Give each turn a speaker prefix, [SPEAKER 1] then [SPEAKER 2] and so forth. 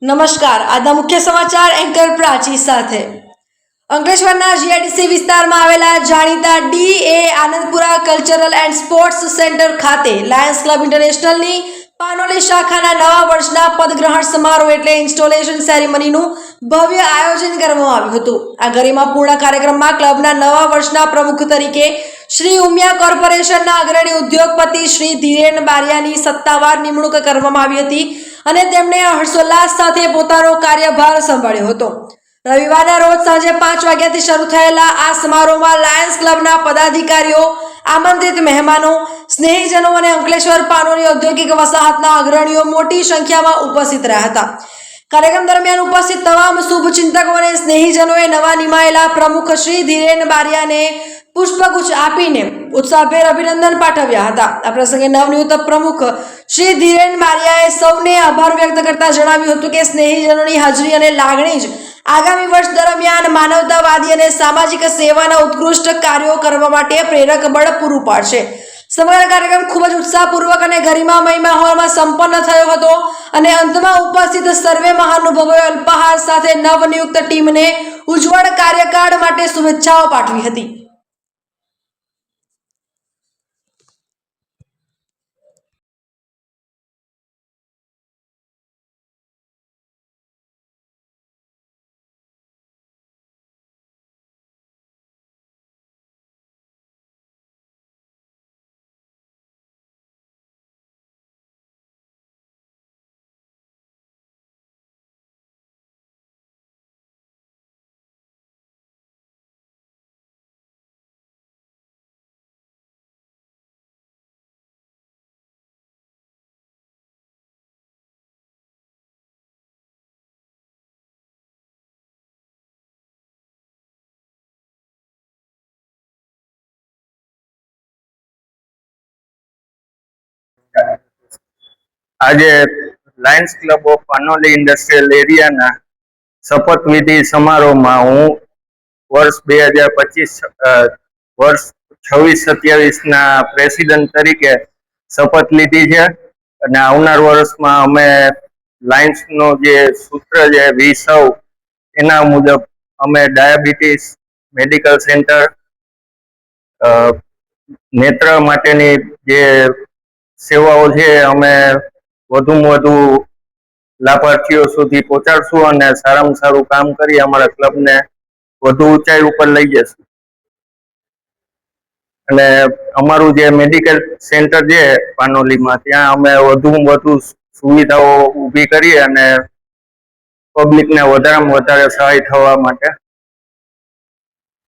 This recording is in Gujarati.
[SPEAKER 1] નમસ્કાર. આજના મુખ્ય સમાચાર એન્કર પ્રાચી સાથે. અંકલેશ્વરના જીઆઈડીસી વિસ્તારમાં આવેલા જાણીતા D A. Anandpura cultural and sports centre ખાતે લાયન્સ ક્લબ ઇન્ટરનેશનલની પાનોલી શાખાના નવા વર્ષના પદગ્રહણ સમારોહ એટલે ઇન્સ્ટોલેશન સેરેમનીનું ભવ્ય આયોજન કરવામાં આવ્યું હતું. આ ગરિમાપૂર્ણ કાર્યક્રમમાં ક્લબના નવા વર્ષના પ્રમુખ તરીકે શ્રી ઉમિયા કોર્પોરેશનના અગ્રણી ઉદ્યોગપતિ શ્રી ધીરેન બારિયાની સત્તાવાર નિમણૂક કરવામાં આવી હતી અને તેમણે હર્ષોલ્લાસ સાથે પોતાનો કાર્યભાર સંભાળ્યો હતો. રવિવારના રોજ સાંજે 5 વાગ્યાથી શરૂ થયેલા આ સમારોહમાં લાયન્સ ક્લબના પદાધિકારીઓ, આમંત્રિત મહેમાનો, સ્નેહીજનો અને અંકલેશ્વર પાનોલી ઔદ્યોગિક વસાહતના અગ્રણીઓ મોટી સંખ્યામાં ઉપસ્થિત રહ્યા હતા. કાર્યક્રમ દરમિયાન ઉપસ્થિત તમામ શુભચિંતકો અને સ્નેહીજનોએ નવા નિમાયેલા પ્રમુખ શ્રી ધીરેન બારિયાને પુષ્પગુચ્છ આપીને ઉત્સાહભેર અભિનંદન પાઠવ્યા હતા. આ પ્રસંગે નવનિયુક્ત પ્રમુખ શ્રી ધીરેન બારિયાએ સૌને આભાર વ્યક્ત કરતા જણાવ્યું હતું કે સ્નેહીજનોની હાજરી અને લાગણી જ આગામી વર્ષ દરમિયાન માનવતાવાદી અને સામાજિક સેવાના ઉત્કૃષ્ટ કાર્યો કરવા માટે પ્રેરક બળ પૂરું પાડશે. સમગ્ર કાર્યક્રમ ખૂબ જ ઉત્સાહપૂર્વક અને ગરિમામય માહોલમાં સંપન્ન થયો હતો અને અંતમાં ઉપસ્થિત સર્વે મહાનુભાવોએ અલ્પાહાર સાથે નવનિયુક્ત ટીમને ઉજ્જવળ કાર્યકાળ માટે શુભેચ્છાઓ પાઠવી હતી.
[SPEAKER 2] આજે Lions Club of Panoli industrial એરિયાના શપથવિધિ સમારોહમાં હું વર્ષ 2025 વર્ષ 26-27ના પ્રેસિડેન્ટ તરીકે શપથ લીધી છે અને આવનાર વર્ષમાં અમે લાયન્સનો જે સૂત્ર છે વિસવ એના મુજબ અમે ડાયાબિટીસ મેડિકલ સેન્ટર, નેત્ર માટેની જે સેવાઓ છે અમે વધુમાં વધુ લાભાર્થીઓ સુધી પહોંચાડશું અને સારામાં સારું કામ કરી અમારા ક્લબને વધુ ઊંચાઈ ઉપર લઈ જશું. અને અમારું જે મેડિકલ સેન્ટર છે પાનોલીમાં, ત્યાં અમે વધુમાં વધુ સુવિધાઓ ઊભી કરી અને પબ્લિકને વધારેમાં વધારે સહાય થવા માટે